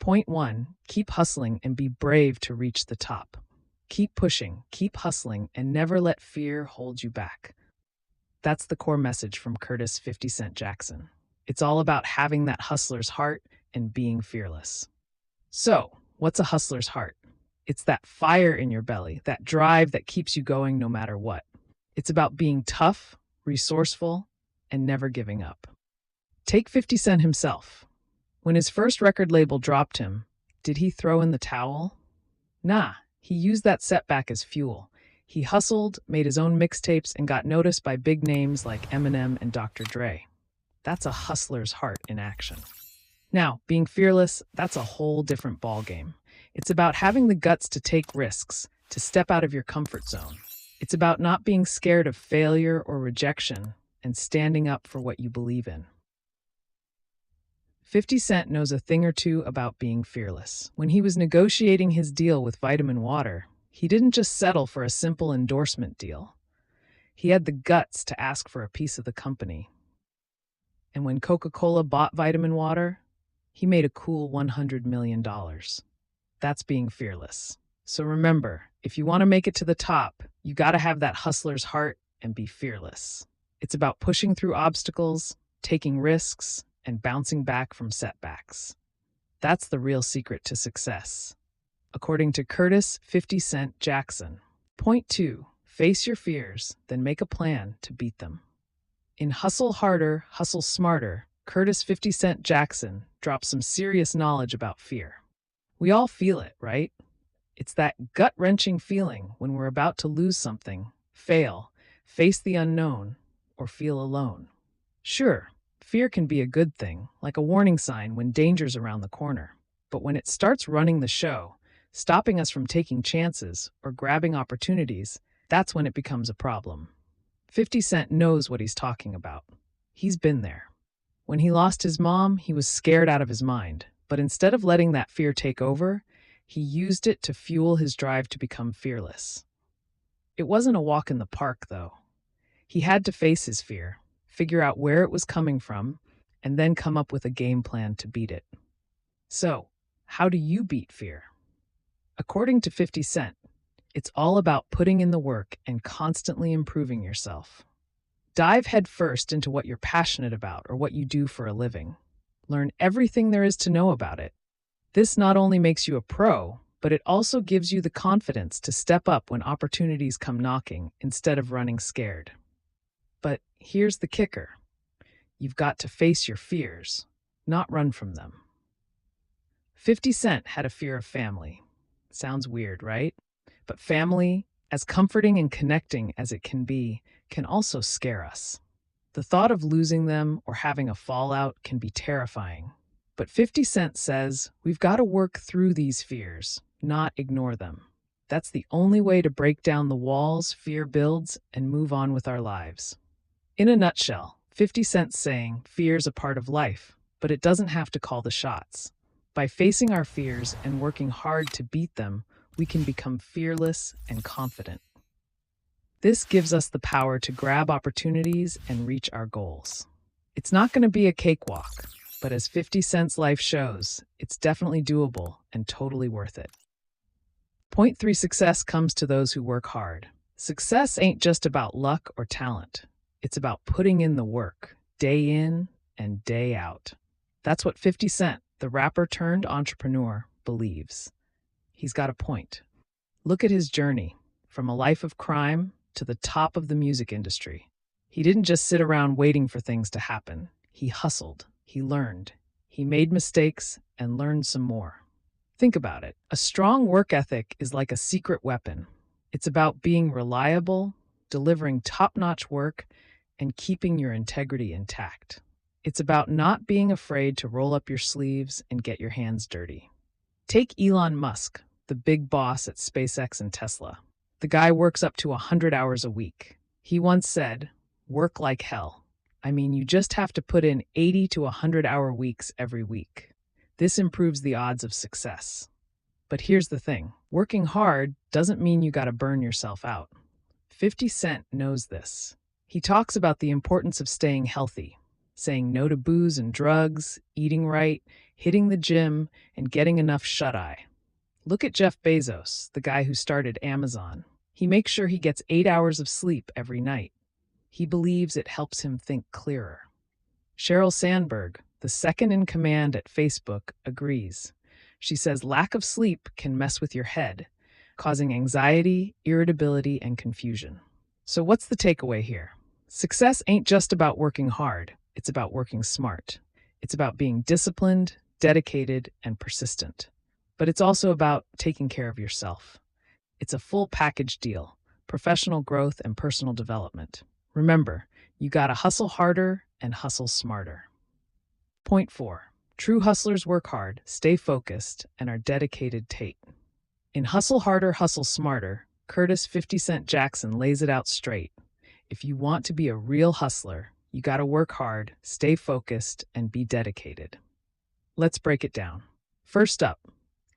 Point one, keep hustling and be brave to reach the top. Keep pushing, keep hustling, and never let fear hold you back. That's the core message from Curtis 50 Cent Jackson. It's all about having that hustler's heart and being fearless. So, what's a hustler's heart? It's that fire in your belly, that drive that keeps you going no matter what. It's about being tough, resourceful, and never giving up. Take 50 Cent himself. When his first record label dropped him, did he throw in the towel? Nah, he used that setback as fuel. He hustled, made his own mixtapes, and got noticed by big names like Eminem and Dr. Dre. That's a hustler's heart in action. Now, being fearless, that's a whole different ballgame. It's about having the guts to take risks, to step out of your comfort zone. It's about not being scared of failure or rejection and standing up for what you believe in. 50 Cent knows a thing or two about being fearless. When he was negotiating his deal with Vitamin Water, he didn't just settle for a simple endorsement deal. He had the guts to ask for a piece of the company. And when Coca-Cola bought Vitamin Water, he made a cool $100 million. That's being fearless. So remember, if you want to make it to the top, you got to have that hustler's heart and be fearless. It's about pushing through obstacles, taking risks, and bouncing back from setbacks. That's the real secret to success. According to Curtis 50 Cent Jackson. Point two, face your fears, then make a plan to beat them. In Hustle Harder, Hustle Smarter, Curtis 50 Cent Jackson drops some serious knowledge about fear. We all feel it, right? It's that gut-wrenching feeling when we're about to lose something, fail, face the unknown, or feel alone. Sure, fear can be a good thing, like a warning sign when danger's around the corner. But when it starts running the show, stopping us from taking chances or grabbing opportunities, that's when it becomes a problem. 50 Cent knows what he's talking about. He's been there. When he lost his mom, he was scared out of his mind. But instead of letting that fear take over, he used it to fuel his drive to become fearless. It wasn't a walk in the park, though. He had to face his fear, figure out where it was coming from, and then come up with a game plan to beat it. So, how do you beat fear? According to 50 Cent, it's all about putting in the work and constantly improving yourself. Dive headfirst into what you're passionate about or what you do for a living. Learn everything there is to know about it. This not only makes you a pro, but it also gives you the confidence to step up when opportunities come knocking instead of running scared. But here's the kicker. You've got to face your fears, not run from them. 50 Cent had a fear of family. Sounds weird, right? But family, as comforting and connecting as it can be, can also scare us. The thought of losing them or having a fallout can be terrifying. But 50 Cent says we've got to work through these fears, not ignore them. That's the only way to break down the walls fear builds and move on with our lives. In a nutshell, 50 Cent's saying fear's a part of life, but it doesn't have to call the shots. By facing our fears and working hard to beat them, we can become fearless and confident. This gives us the power to grab opportunities and reach our goals. It's not going to be a cakewalk, but as 50 Cent's life shows, it's definitely doable and totally worth it. Point three, success comes to those who work hard. Success ain't just about luck or talent. It's about putting in the work, day in and day out. That's what 50 Cent, the rapper turned entrepreneur, believes. He's got a point. Look at his journey, from a life of crime to the top of the music industry. He didn't just sit around waiting for things to happen. He hustled, he learned, he made mistakes and learned some more. Think about it. A strong work ethic is like a secret weapon. It's about being reliable, delivering top-notch work, and keeping your integrity intact. It's about not being afraid to roll up your sleeves and get your hands dirty. Take Elon Musk, the big boss at SpaceX and Tesla. The guy works up to 100 hours a week. He once said, "Work like hell. I mean, you just have to put in 80 to 100-hour weeks every week." This improves the odds of success. But here's the thing. Working hard doesn't mean you gotta burn yourself out. 50 Cent knows this. He talks about the importance of staying healthy, saying no to booze and drugs, eating right, hitting the gym, and getting enough shut-eye. Look at Jeff Bezos, the guy who started Amazon. He makes sure he gets 8 hours of sleep every night. He believes it helps him think clearer. Sheryl Sandberg, the second in command at Facebook, agrees. She says lack of sleep can mess with your head, causing anxiety, irritability, and confusion. So what's the takeaway here? Success ain't just about working hard, it's about working smart. It's about being disciplined, dedicated, and persistent. But it's also about taking care of yourself. It's a full package deal: professional growth and personal development. Remember, you gotta hustle harder and hustle smarter. Point 4. True hustlers work hard, stay focused, and are dedicated. Tate. In Hustle Harder, Hustle Smarter, Curtis 50 Cent Jackson lays it out straight. If you want to be a real hustler, you gotta work hard, stay focused, and be dedicated. Let's break it down. First up,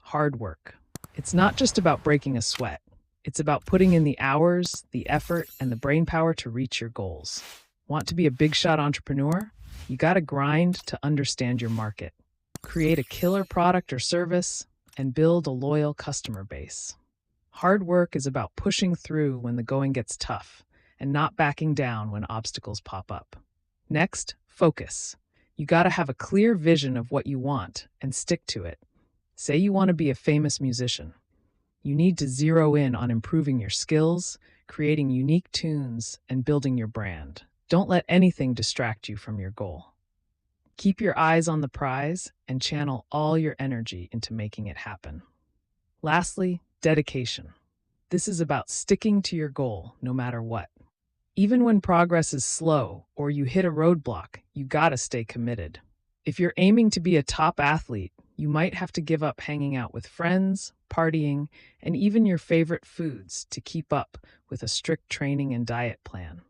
hard work. It's not just about breaking a sweat. It's about putting in the hours, the effort, and the brainpower to reach your goals. Want to be a big shot entrepreneur? You gotta grind to understand your market, create a killer product or service, and build a loyal customer base. Hard work is about pushing through when the going gets tough and not backing down when obstacles pop up. Next, focus. You gotta have a clear vision of what you want and stick to it. Say you want to be a famous musician. You need to zero in on improving your skills, creating unique tunes, and building your brand. Don't let anything distract you from your goal. Keep your eyes on the prize and channel all your energy into making it happen. Lastly, dedication. This is about sticking to your goal no matter what. Even when progress is slow or you hit a roadblock, you gotta stay committed. If you're aiming to be a top athlete, you might have to give up hanging out with friends, partying, and even your favorite foods to keep up with a strict training and diet plan.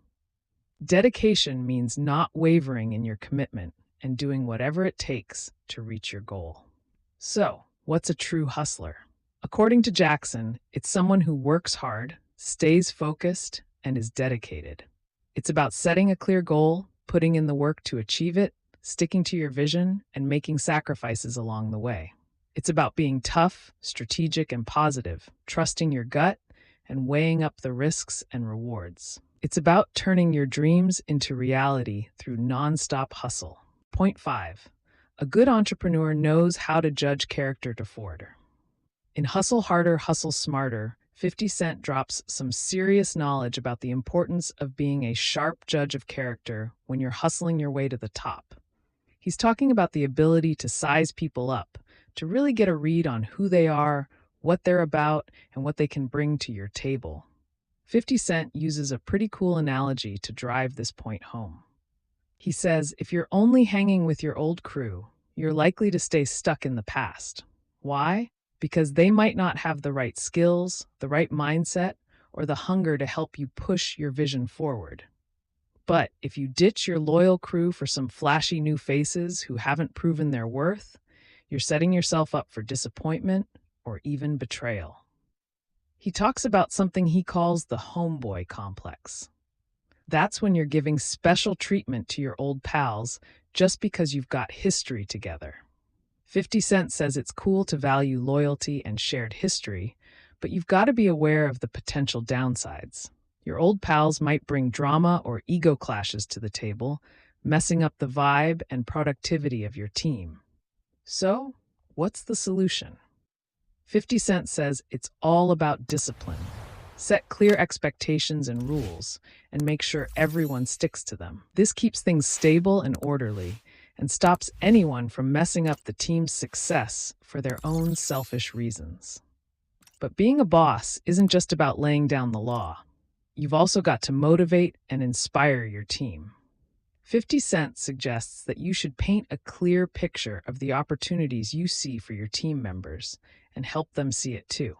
Dedication means not wavering in your commitment and doing whatever it takes to reach your goal. So, what's a true hustler? According to Jackson, it's someone who works hard, stays focused, and is dedicated. It's about setting a clear goal, putting in the work to achieve it, sticking to your vision, and making sacrifices along the way. It's about being tough, strategic, and positive, trusting your gut, and weighing up the risks and rewards. It's about turning your dreams into reality through nonstop hustle. Point 5. A good entrepreneur knows how to judge character to forward. In Hustle Harder, Hustle Smarter, 50 Cent drops some serious knowledge about the importance of being a sharp judge of character when you're hustling your way to the top. He's talking about the ability to size people up, to really get a read on who they are, what they're about, and what they can bring to your table. 50 Cent uses a pretty cool analogy to drive this point home. He says, if you're only hanging with your old crew, you're likely to stay stuck in the past. Why? Because they might not have the right skills, the right mindset, or the hunger to help you push your vision forward. But if you ditch your loyal crew for some flashy new faces who haven't proven their worth, you're setting yourself up for disappointment or even betrayal. He talks about something he calls the homeboy complex. That's when you're giving special treatment to your old pals just because you've got history together. 50 Cent says it's cool to value loyalty and shared history, but you've got to be aware of the potential downsides. Your old pals might bring drama or ego clashes to the table, messing up the vibe and productivity of your team. So, what's the solution? 50 Cent says it's all about discipline. Set clear expectations and rules, and make sure everyone sticks to them. This keeps things stable and orderly, and stops anyone from messing up the team's success for their own selfish reasons. But being a boss isn't just about laying down the law. You've also got to motivate and inspire your team. 50 Cent suggests that you should paint a clear picture of the opportunities you see for your team members and help them see it too.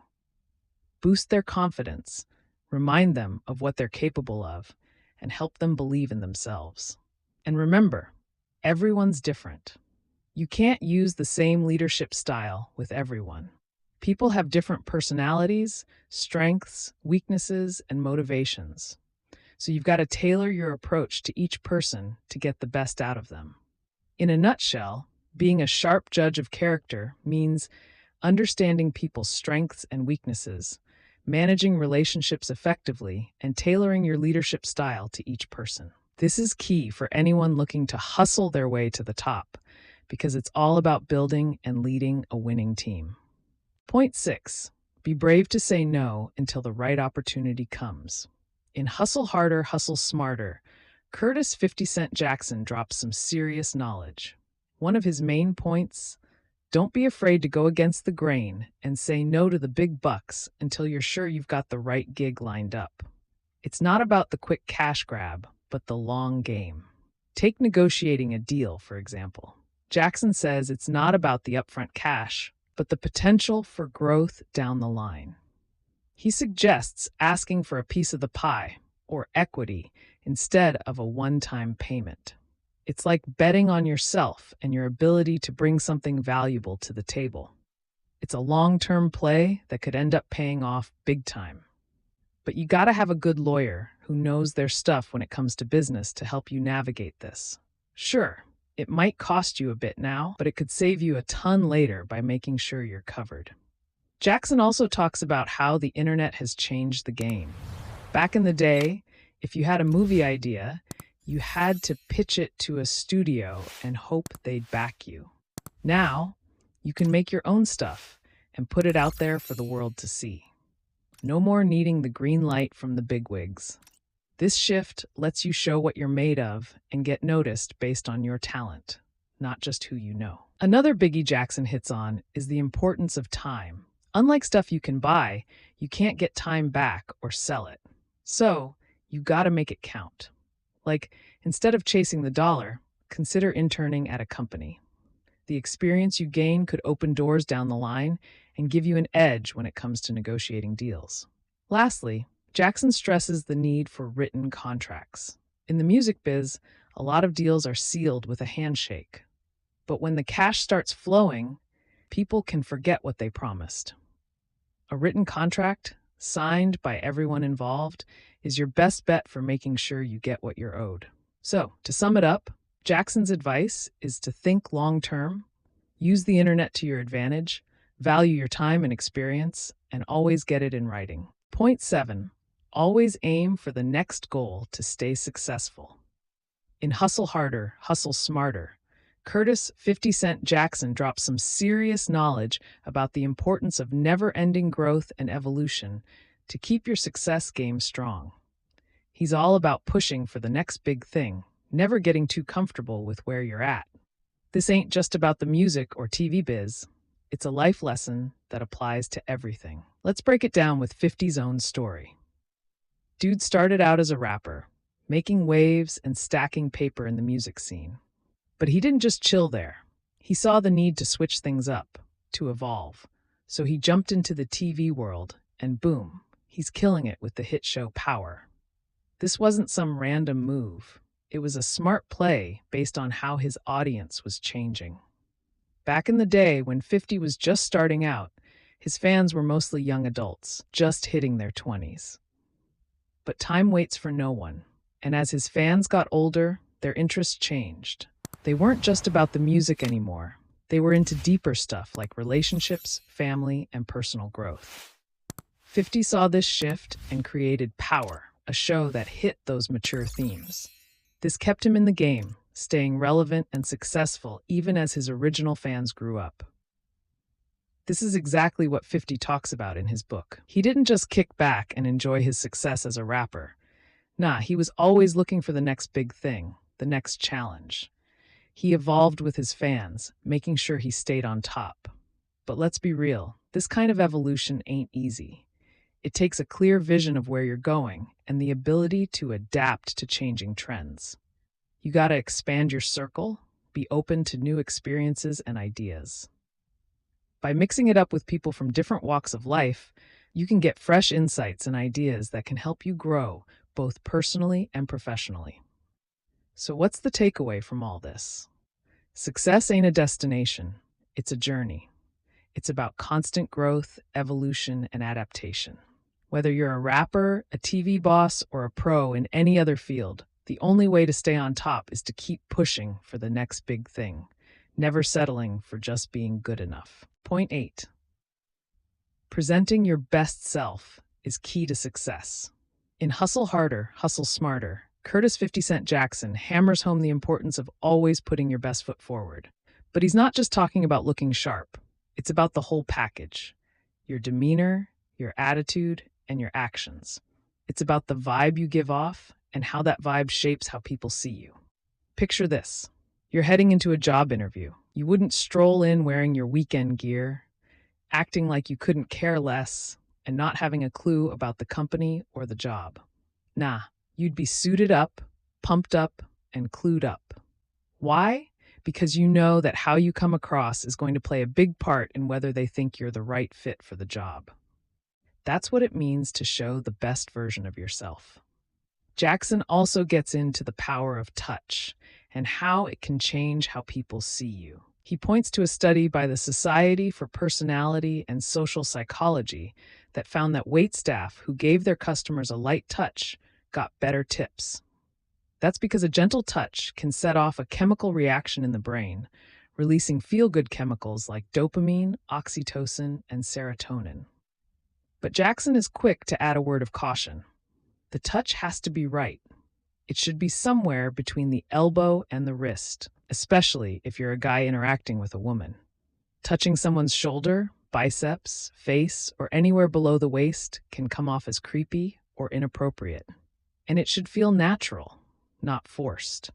Boost their confidence, remind them of what they're capable of, and help them believe in themselves. And remember, everyone's different. You can't use the same leadership style with everyone. People have different personalities, strengths, weaknesses, and motivations. So you've got to tailor your approach to each person to get the best out of them. In a nutshell, Being a sharp judge of character means understanding people's strengths and weaknesses, managing relationships effectively, and tailoring your leadership style to each person. This is key for anyone looking to hustle their way to the top, because it's all about building and leading a winning team. Point 6. Be brave to say no until the right opportunity comes. In Hustle Harder, Hustle Smarter, Curtis 50 Cent Jackson drops some serious knowledge. One of his main points: don't be afraid to go against the grain and say no to the big bucks until you're sure you've got the right gig lined up. It's not about the quick cash grab, but the long game. Take negotiating a deal, for example. Jackson says it's not about the upfront cash, but the potential for growth down the line. He suggests asking for a piece of the pie, or equity, instead of a one-time payment. It's like betting on yourself and your ability to bring something valuable to the table. It's a long-term play that could end up paying off big time. But you gotta have a good lawyer who knows their stuff when it comes to business to help you navigate this. Sure, it might cost you a bit now, but it could save you a ton later by making sure you're covered. Jackson also talks about how the internet has changed the game. Back in the day, if you had a movie idea, you had to pitch it to a studio and hope they'd back you. Now, you can make your own stuff and put it out there for the world to see. No more needing the green light from the bigwigs. This shift lets you show what you're made of and get noticed based on your talent, not just who you know. Another biggie Jackson hits on is the importance of time. Unlike stuff you can buy, you can't get time back or sell it. So, you gotta make it count. Like, instead of chasing the dollar, consider interning at a company. The experience you gain could open doors down the line and give you an edge when it comes to negotiating deals. Lastly, Jackson stresses the need for written contracts. In the music biz, a lot of deals are sealed with a handshake. But when the cash starts flowing, people can forget what they promised. A written contract, signed by everyone involved, is your best bet for making sure you get what you're owed. So, to sum it up, Jackson's advice is to think long-term, use the internet to your advantage, value your time and experience, and always get it in writing. Point 7. Always aim for the next goal to stay successful. In Hustle Harder, Hustle Smarter, Curtis 50 Cent Jackson drops some serious knowledge about the importance of never-ending growth and evolution to keep your success game strong. He's all about pushing for the next big thing, never getting too comfortable with where you're at. This ain't just about the music or TV biz. It's a life lesson that applies to everything. Let's break it down with 50's own story. Dude started out as a rapper, making waves and stacking paper in the music scene. But he didn't just chill there. He saw the need to switch things up, to evolve. So he jumped into the TV world, and boom, he's killing it with the hit show Power. This wasn't some random move. It was a smart play based on how his audience was changing. Back in the day, when 50 was just starting out, his fans were mostly young adults, just hitting their 20s. But time waits for no one, and as his fans got older, their interests changed. They weren't just about the music anymore. They were into deeper stuff like relationships, family, and personal growth. 50 saw this shift and created Power, a show that hit those mature themes. This kept him in the game, staying relevant and successful even as his original fans grew up. This is exactly what 50 talks about in his book. He didn't just kick back and enjoy his success as a rapper. Nah, he was always looking for the next big thing, the next challenge. He evolved with his fans, making sure he stayed on top. But let's be real, this kind of evolution ain't easy. It takes a clear vision of where you're going and the ability to adapt to changing trends. You gotta expand your circle, be open to new experiences and ideas. By mixing it up with people from different walks of life, you can get fresh insights and ideas that can help you grow, both personally and professionally. So what's the takeaway from all this? Success ain't a destination, it's a journey. It's about constant growth, evolution, and adaptation. Whether you're a rapper, a TV boss, or a pro in any other field, the only way to stay on top is to keep pushing for the next big thing, never settling for just being good enough. Point 8. Presenting your best self is key to success. In Hustle Harder, Hustle Smarter, Curtis 50 Cent Jackson hammers home the importance of always putting your best foot forward. But he's not just talking about looking sharp. It's about the whole package. Your demeanor, your attitude, and your actions. It's about the vibe you give off and how that vibe shapes how people see you. Picture this. You're heading into a job interview. You wouldn't stroll in wearing your weekend gear, acting like you couldn't care less, and not having a clue about the company or the job. Nah, you'd be suited up, pumped up, and clued up. Why? Because you know that how you come across is going to play a big part in whether they think you're the right fit for the job. That's what it means to show the best version of yourself. Jackson also gets into the power of touch and how it can change how people see you. He points to a study by the Society for Personality and Social Psychology that found that waitstaff who gave their customers a light touch got better tips. That's because a gentle touch can set off a chemical reaction in the brain, releasing feel-good chemicals like dopamine, oxytocin, and serotonin. But Jackson is quick to add a word of caution. The touch has to be right. It should be somewhere between the elbow and the wrist, especially if you're a guy interacting with a woman. Touching someone's shoulder, biceps, face, or anywhere below the waist can come off as creepy or inappropriate. And it should feel natural, not forced.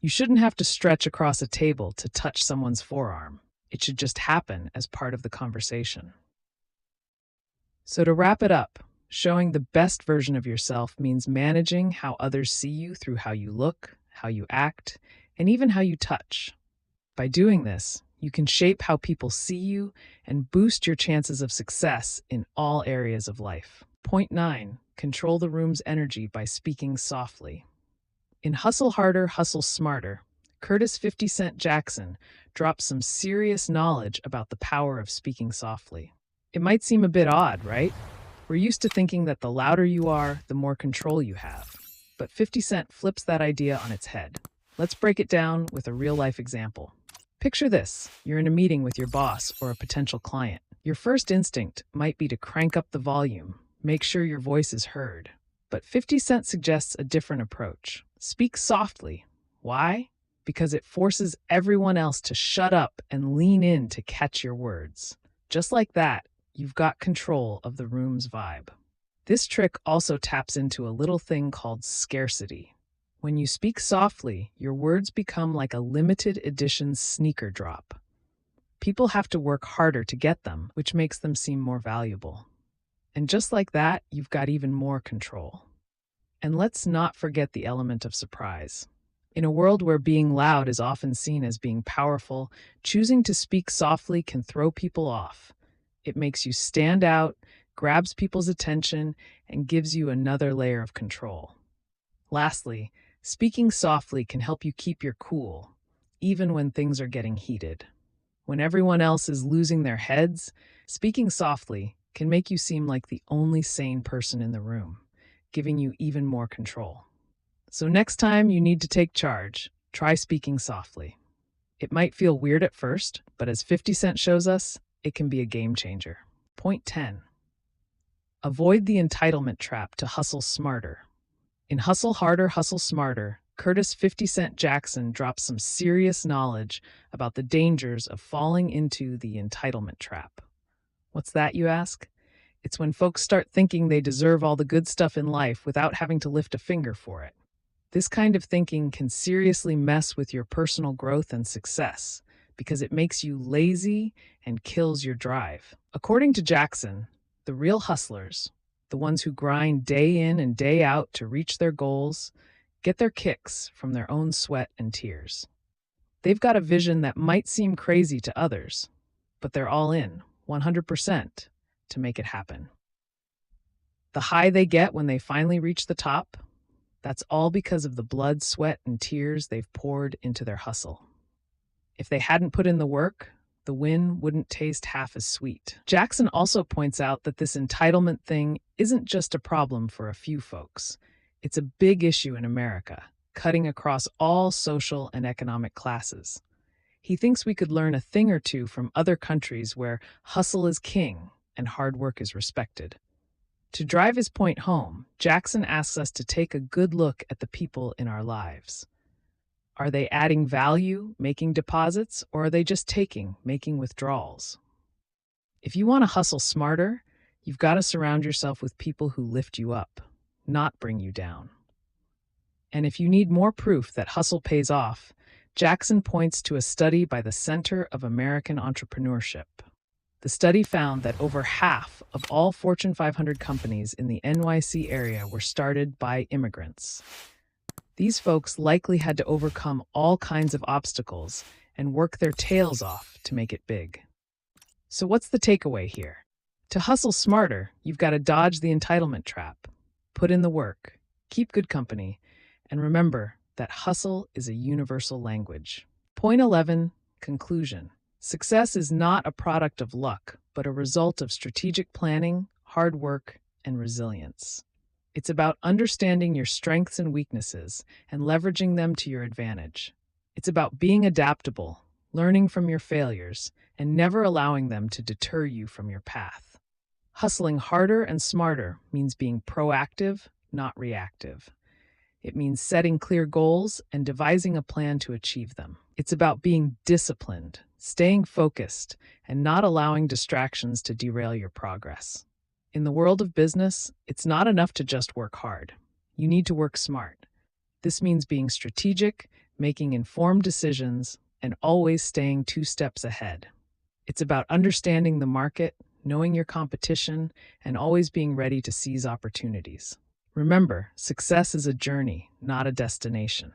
You shouldn't have to stretch across a table to touch someone's forearm. It should just happen as part of the conversation. So to wrap it up, showing the best version of yourself means managing how others see you through how you look, how you act, and even how you touch. By doing this, you can shape how people see you and boost your chances of success in all areas of life. Point 9. Control the room's energy by speaking softly. In Hustle Harder, Hustle Smarter, Curtis 50 Cent Jackson drops some serious knowledge about the power of speaking softly. It might seem a bit odd, right? We're used to thinking that the louder you are, the more control you have. But 50 Cent flips that idea on its head. Let's break it down with a real-life example. Picture this. You're in a meeting with your boss or a potential client. Your first instinct might be to crank up the volume, make sure your voice is heard. But 50 Cent suggests a different approach. Speak softly. Why? Because it forces everyone else to shut up and lean in to catch your words. Just like that, you've got control of the room's vibe. This trick also taps into a little thing called scarcity. When you speak softly, your words become like a limited edition sneaker drop. People have to work harder to get them, which makes them seem more valuable. And just like that, you've got even more control. And let's not forget the element of surprise. In a world where being loud is often seen as being powerful, choosing to speak softly can throw people off. It makes you stand out, grabs people's attention, and gives you another layer of control. Lastly, speaking softly can help you keep your cool, even when things are getting heated. When everyone else is losing their heads, speaking softly can make you seem like the only sane person in the room, giving you even more control. So next time you need to take charge, try speaking softly. It might feel weird at first, but as 50 Cent shows us, it can be a game changer. Point 10. Avoid the entitlement trap to hustle smarter. In Hustle Harder, Hustle Smarter, Curtis 50 Cent Jackson drops some serious knowledge about the dangers of falling into the entitlement trap. What's that, you ask? It's when folks start thinking they deserve all the good stuff in life without having to lift a finger for it. This kind of thinking can seriously mess with your personal growth and success because it makes you lazy and kills your drive. According to Jackson, the real hustlers, the ones who grind day in and day out to reach their goals, get their kicks from their own sweat and tears. They've got a vision that might seem crazy to others, but they're all in, 100%, to make it happen. The high they get when they finally reach the top, that's all because of the blood, sweat, and tears they've poured into their hustle. If they hadn't put in the work, the win wouldn't taste half as sweet. Jackson also points out that this entitlement thing isn't just a problem for a few folks. It's a big issue in America, cutting across all social and economic classes. He thinks we could learn a thing or two from other countries where hustle is king and hard work is respected. To drive his point home, Jackson asks us to take a good look at the people in our lives. Are they adding value, making deposits, or are they just taking, making withdrawals? If you want to hustle smarter, you've got to surround yourself with people who lift you up, not bring you down. And if you need more proof that hustle pays off, Jackson points to a study by the Center of American Entrepreneurship. The study found that over half of all Fortune 500 companies in the NYC area were started by immigrants. These folks likely had to overcome all kinds of obstacles and work their tails off to make it big. So what's the takeaway here? To hustle smarter, you've got to dodge the entitlement trap, put in the work, keep good company, and remember that hustle is a universal language. Point 11, conclusion. Success is not a product of luck, but a result of strategic planning, hard work, and resilience. It's about understanding your strengths and weaknesses and leveraging them to your advantage. It's about being adaptable, learning from your failures, and never allowing them to deter you from your path. Hustling harder and smarter means being proactive, not reactive. It means setting clear goals and devising a plan to achieve them. It's about being disciplined, staying focused, and not allowing distractions to derail your progress. In the world of business, it's not enough to just work hard. You need to work smart. This means being strategic, making informed decisions, and always staying 2 steps ahead. It's about understanding the market, knowing your competition, and always being ready to seize opportunities. Remember, success is a journey, not a destination.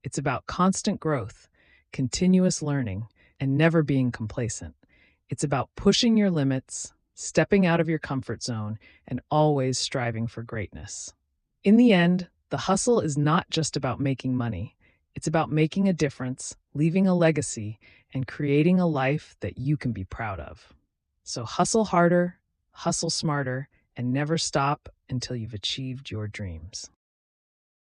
It's about constant growth, continuous learning, and never being complacent. It's about pushing your limits, stepping out of your comfort zone, and always striving for greatness. In the end, the hustle is not just about making money. It's about making a difference, leaving a legacy, and creating a life that you can be proud of. So hustle harder, hustle smarter, and never stop until you've achieved your dreams.